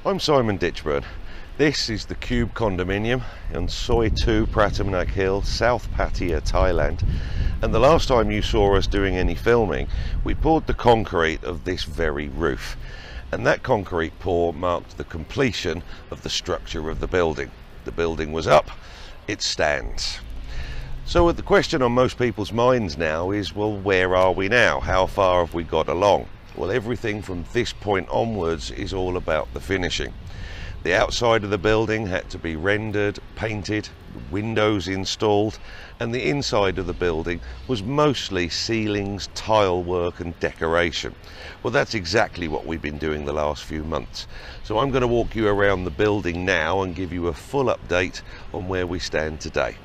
I'm Simon Ditchburn. This is the Cube Condominium on Soi 2 Pratumnak Hill, South Pattaya, Thailand. And the last time you saw us doing any filming, we poured the concrete of this very roof. And that concrete pour marked the completion of the structure of the building. The building was up, it stands. So the question on most people's minds now is, well, where are we now? How far have we got along? Well, everything from this point onwards is all about the finishing. The outside of the building had to be rendered, painted, windows installed, and the inside of the building was mostly ceilings, tile work and decoration. Well, that's exactly what we've been doing the last few months. So I'm going to walk you around the building now and give you a full update on where we stand today.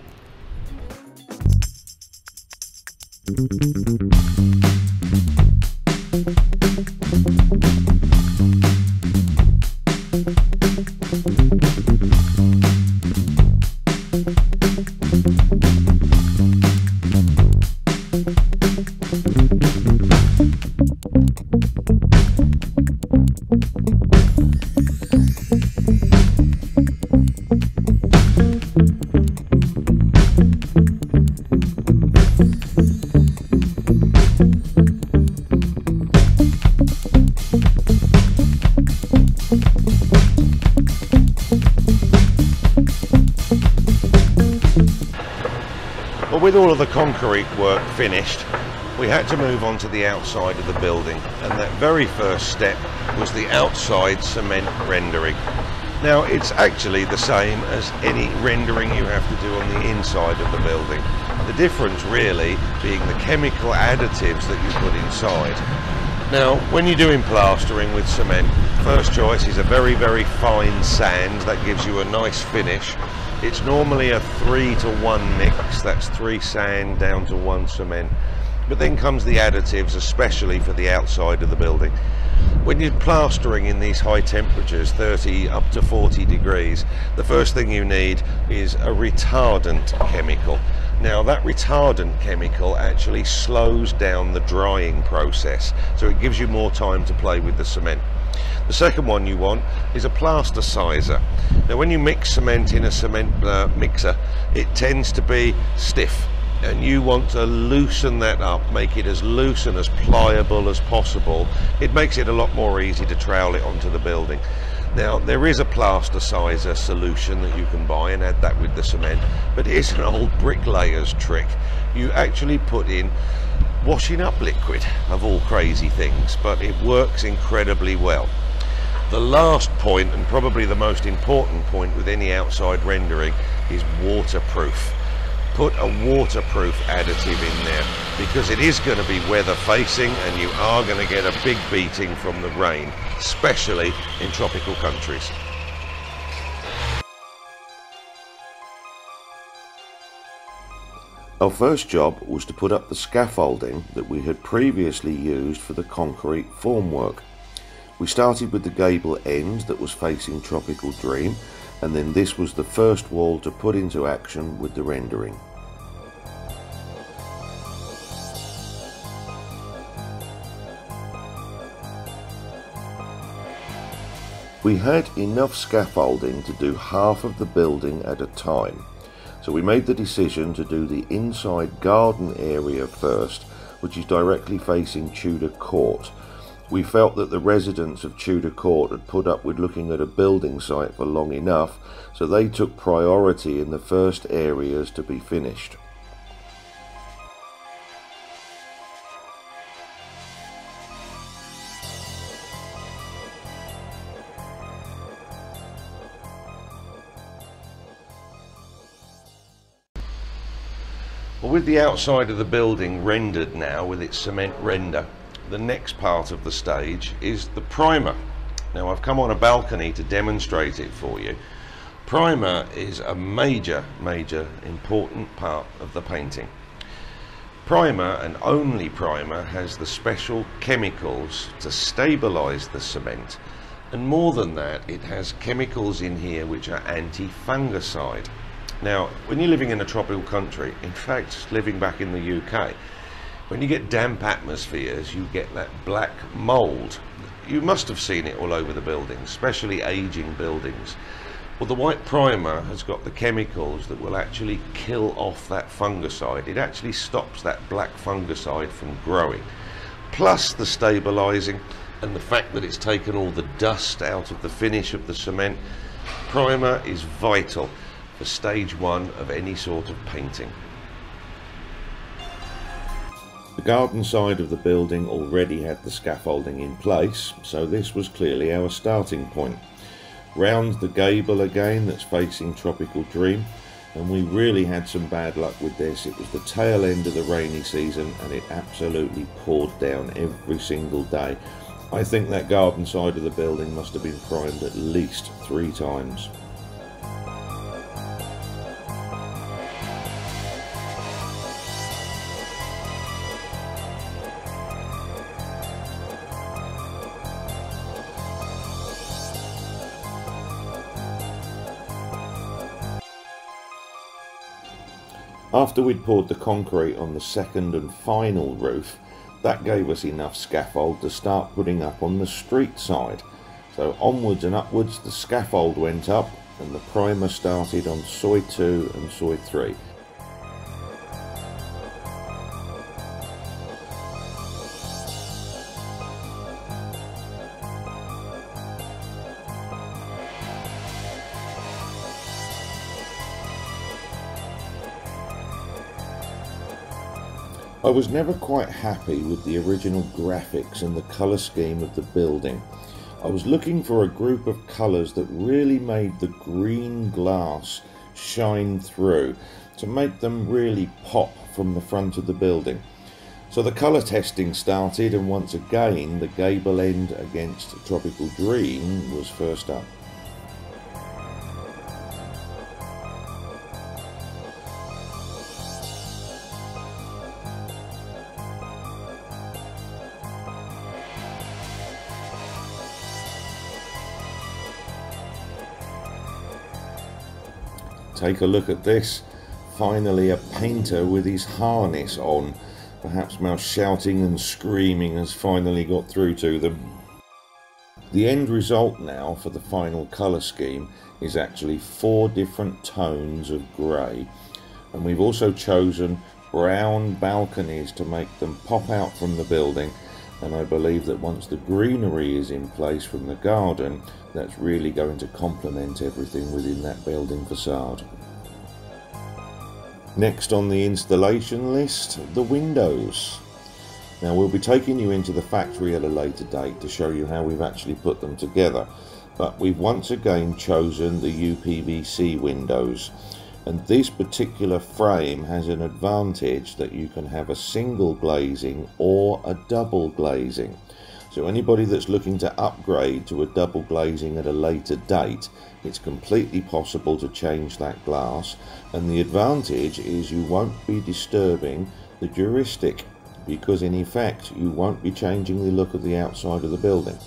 Well, with all of the concrete work finished, we had to move on to the outside of the building, and that very first step was the outside cement rendering. Now, it's actually the same as any rendering you have to do on the inside of the building. The difference really being the chemical additives that you put inside. Now, when you're doing plastering with cement, first choice is a very, very fine sand that gives you a nice finish. It's normally a 3-to-1 mix, that's 3 sand down to 1 cement. But then comes the additives, especially for the outside of the building. When you're plastering in these high temperatures, 30 up to 40 degrees, the first thing you need is a retardant chemical. Now, that retardant chemical actually slows down the drying process, so it gives you more time to play with the cement. The second one you want is a plasticizer. Now, when you mix cement in a cement mixer, it tends to be stiff, and you want to loosen that up, make it as loose and as pliable as possible. It makes it a lot more easy to trowel it onto the building. Now, there is a plasticizer solution that you can buy and add that with the cement, but it's an old bricklayer's trick. You actually put in washing up liquid, of all crazy things, but it works incredibly well. The last point, and probably the most important point with any outside rendering, is waterproof. Put a waterproof additive in there, because it is going to be weather facing and you are going to get a big beating from the rain, especially in tropical countries. Our first job was to put up the scaffolding that we had previously used for the concrete formwork. We started with the gable end that was facing Tropical Dream, and then this was the first wall to put into action with the rendering. We had enough scaffolding to do half of the building at a time, so we made the decision to do the inside garden area first, which is directly facing Tudor Court. We felt that the residents of Tudor Court had put up with looking at a building site for long enough, so they took priority in the first areas to be finished. Well, with the outside of the building rendered now with its cement render, the next part of the stage is the primer. Now, I've come on a balcony to demonstrate it for you. Primer is a major important part of the painting. Primer, and only primer, has the special chemicals to stabilize the cement, and more than that, it has chemicals in here which are anti-fungicide. Now, when you're living in a tropical country, in fact, living back in the UK, when you get damp atmospheres, you get that black mould. You must have seen it all over the buildings, especially aging buildings. Well, the white primer has got the chemicals that will actually kill off that fungicide. It actually stops that black fungicide from growing. Plus the stabilising and the fact that it's taken all the dust out of the finish of the cement. Primer is vital for stage 1 of any sort of painting. The garden side of the building already had the scaffolding in place, so this was clearly our starting point. Round the gable again that's facing Tropical Dream, and we really had some bad luck with this. It was the tail end of the rainy season and it absolutely poured down every single day. I think that garden side of the building must have been primed at least 3 times. After we'd poured the concrete on the second and final roof, that gave us enough scaffold to start putting up on the street side. So onwards and upwards the scaffold went up and the primer started on soi 2 and soi 3. I was never quite happy with the original graphics and the colour scheme of the building. I was looking for a group of colours that really made the green glass shine through, to make them really pop from the front of the building. So the colour testing started, and once again the gable end against Tropical Dream was first up. Take a look at this. Finally a painter with his harness on. Perhaps my shouting and screaming has finally got through to them. The end result now for the final colour scheme is actually 4 different tones of grey. And we've also chosen brown balconies to make them pop out from the building. And I believe that once the greenery is in place from the garden, that's really going to complement everything within that building facade. Next on the installation list, the windows. Now we'll be taking you into the factory at a later date to show you how we've actually put them together, but we've once again chosen the UPVC windows. And this particular frame has an advantage that you can have a single glazing or a double glazing. So anybody that's looking to upgrade to a double glazing at a later date, it's completely possible to change that glass, and the advantage is you won't be disturbing the juristic, because in effect you won't be changing the look of the outside of the building.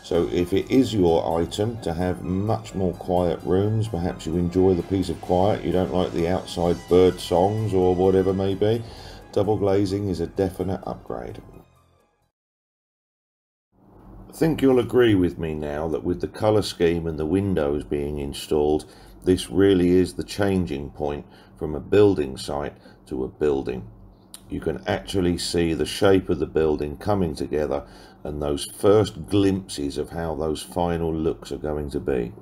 So if it is your item to have much more quiet rooms, perhaps you enjoy the peace of quiet, you don't like the outside bird songs or whatever may be, double glazing is a definite upgrade. I think you'll agree with me now that with the colour scheme and the windows being installed, this really is the changing point from a building site to a building. You can actually see the shape of the building coming together and those first glimpses of how those final looks are going to be.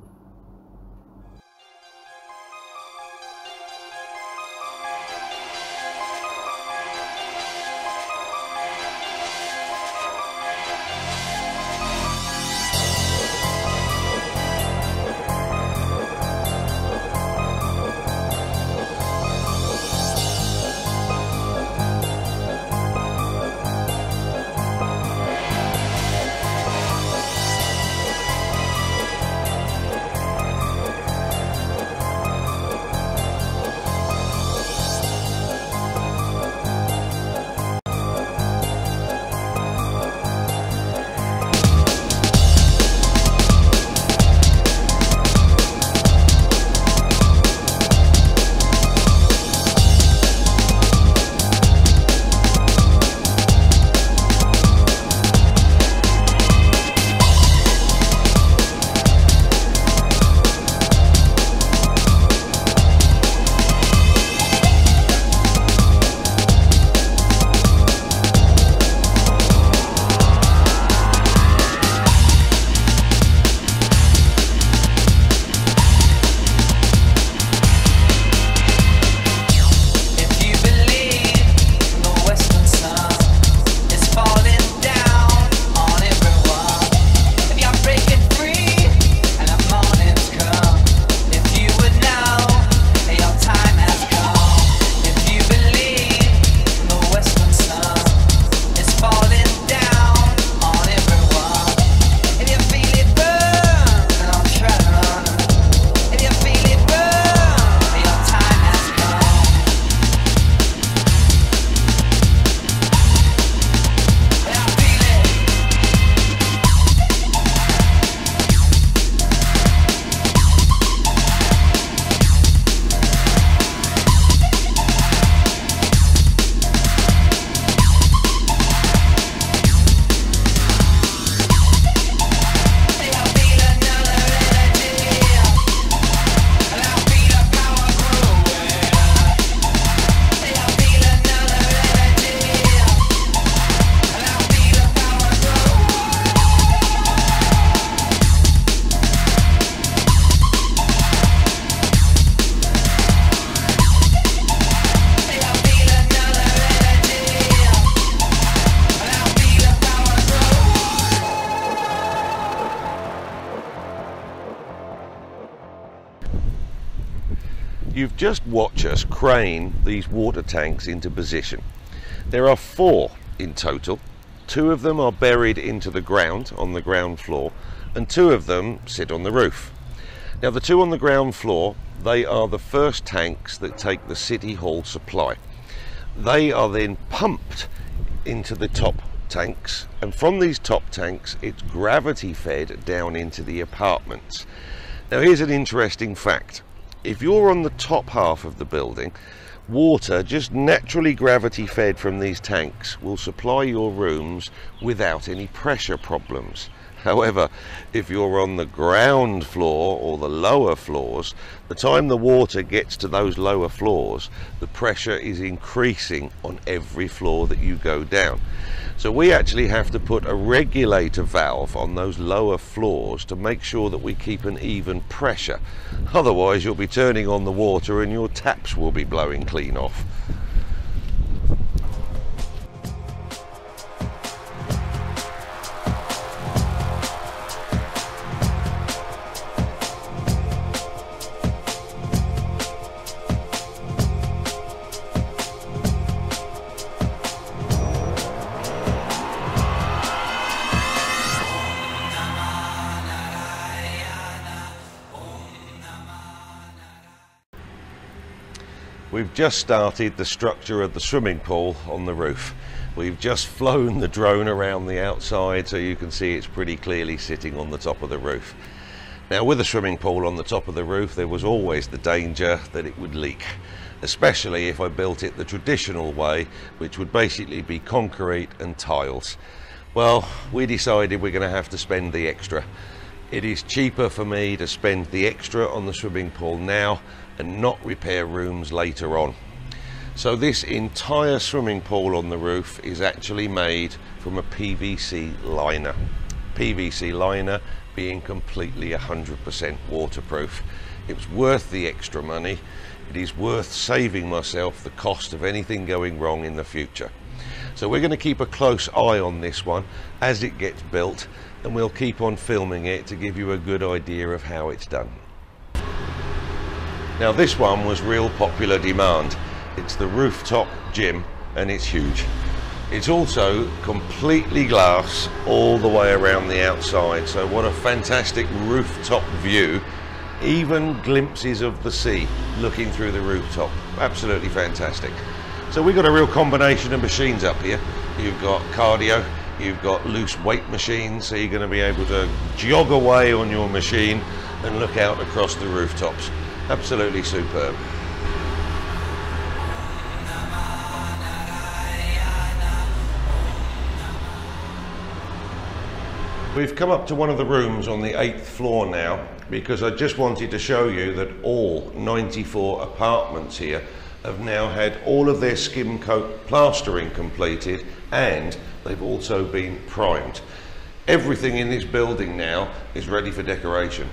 You've just watched us crane these water tanks into position. There are 4 in total. 2 of them are buried into the ground on the ground floor, and 2 of them sit on the roof. Now the 2 on the ground floor, they are the first tanks that take the City Hall supply. They are then pumped into the top tanks, and from these top tanks it's gravity fed down into the apartments. Now here's an interesting fact. If you're on the top half of the building, water just naturally gravity fed from these tanks will supply your rooms without any pressure problems. However, if you're on the ground floor or the lower floors, the time the water gets to those lower floors, the pressure is increasing on every floor that you go down. So we actually have to put a regulator valve on those lower floors to make sure that we keep an even pressure. Otherwise you'll be turning on the water and your taps will be blowing clean off. We've just started the structure of the swimming pool on the roof. We've just flown the drone around the outside so you can see it's pretty clearly sitting on the top of the roof. Now with a swimming pool on the top of the roof, there was always the danger that it would leak, especially if I built it the traditional way, which would basically be concrete and tiles. Well, we decided we're going to have to spend the extra. It is cheaper for me to spend the extra on the swimming pool now and not repair rooms later on. So this entire swimming pool on the roof is actually made from a PVC liner. PVC liner being completely 100% waterproof. It was worth the extra money. It is worth saving myself the cost of anything going wrong in the future. So we're going to keep a close eye on this one as it gets built, and we'll keep on filming it to give you a good idea of how it's done. Now this one was real popular demand. It's the rooftop gym and it's huge. It's also completely glass all the way around the outside, so what a fantastic rooftop view. Even glimpses of the sea looking through the rooftop. Absolutely fantastic. So we've got a real combination of machines up here. You've got cardio, you've got loose weight machines, so you're going to be able to jog away on your machine and look out across the rooftops. Absolutely superb. We've come up to one of the rooms on the 8th floor now, because I just wanted to show you that all 94 apartments here have now had all of their skim coat plastering completed, and they've also been primed. Everything in this building now is ready for decoration.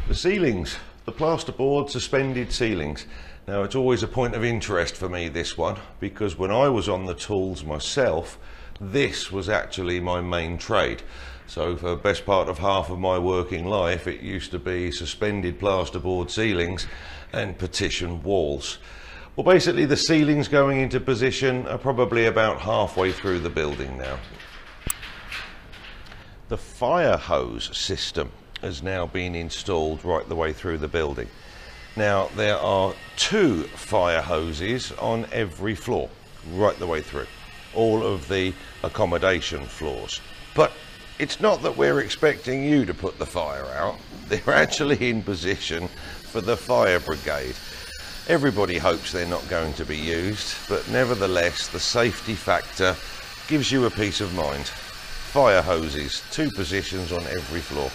The ceilings, the plasterboard suspended ceilings. Now it's always a point of interest for me, this one, because when I was on the tools myself, this was actually my main trade. So for the best part of half of my working life, it used to be suspended plasterboard ceilings and partition walls. Well, basically the ceilings going into position are probably about halfway through the building now. The fire hose system has now been installed right the way through the building. Now there are 2 fire hoses on every floor, right the way through, all of the accommodation floors. But it's not that we're expecting you to put the fire out. They're actually in position for the fire brigade. Everybody hopes they're not going to be used, but nevertheless the safety factor gives you a peace of mind. Fire hoses, 2 positions on every floor.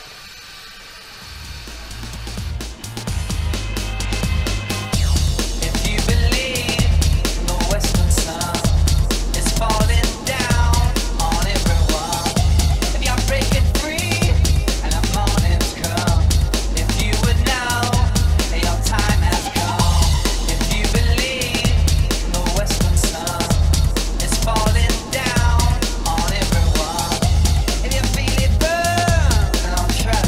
Try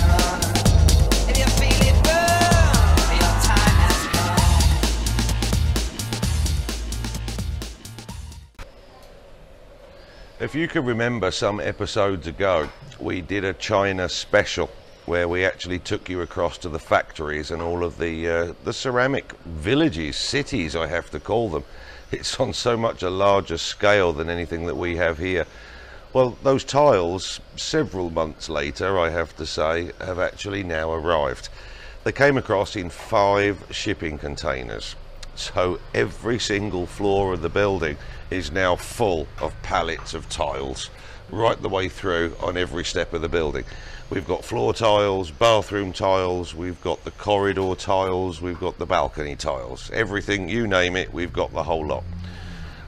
If you can remember, some episodes ago we did a China special where we actually took you across to the factories and all of the ceramic villages, cities I have to call them. It's on so much a larger scale than anything that we have here. Well, those tiles, several months later, I have to say, have actually now arrived. They came across in 5 shipping containers. So every single floor of the building is now full of pallets of tiles, right the way through on every step of the building. We've got floor tiles, bathroom tiles, we've got the corridor tiles, we've got the balcony tiles. Everything, you name it, we've got the whole lot.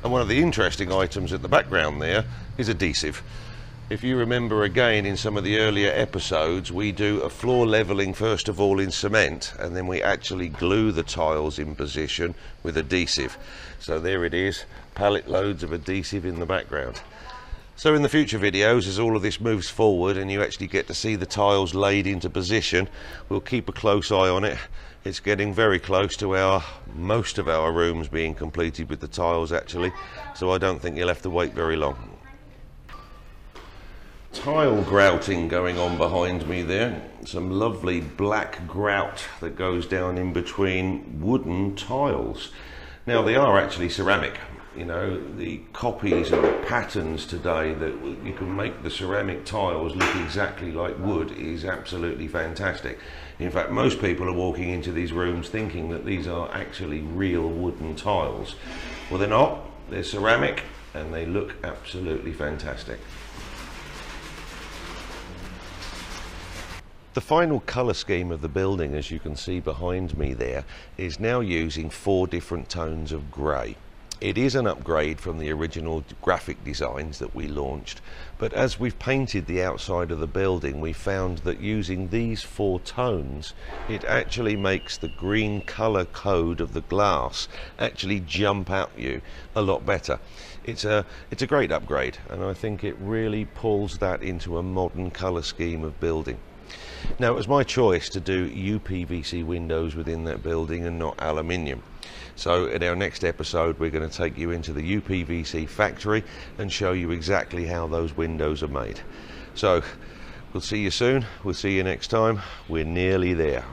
And one of the interesting items at the background there is adhesive. If you remember again in some of the earlier episodes, we do a floor leveling first of all in cement, and then we actually glue the tiles in position with adhesive. So there it is, pallet loads of adhesive in the background. So in the future videos, as all of this moves forward and you actually get to see the tiles laid into position, we'll keep a close eye on it. It's getting very close to most of our rooms being completed with the tiles actually, so I don't think you'll have to wait very long. Tile grouting going on behind me there. Some lovely black grout that goes down in between wooden tiles. Now they are actually ceramic. You know, the copies and the patterns today that you can make the ceramic tiles look exactly like wood is absolutely fantastic. In fact, most people are walking into these rooms thinking that these are actually real wooden tiles. Well, they're not. They're ceramic and they look absolutely fantastic. The final colour scheme of the building, as you can see behind me there, is now using 4 different tones of grey. It is an upgrade from the original graphic designs that we launched, but as we've painted the outside of the building, we found that using these 4 tones, it actually makes the green colour code of the glass actually jump out you a lot better. It's a great upgrade, and I think it really pulls that into a modern colour scheme of building. Now, it was my choice to do UPVC windows within that building and not aluminium. So in our next episode, we're going to take you into the UPVC factory and show you exactly how those windows are made. So we'll see you soon. We'll see you next time. We're nearly there.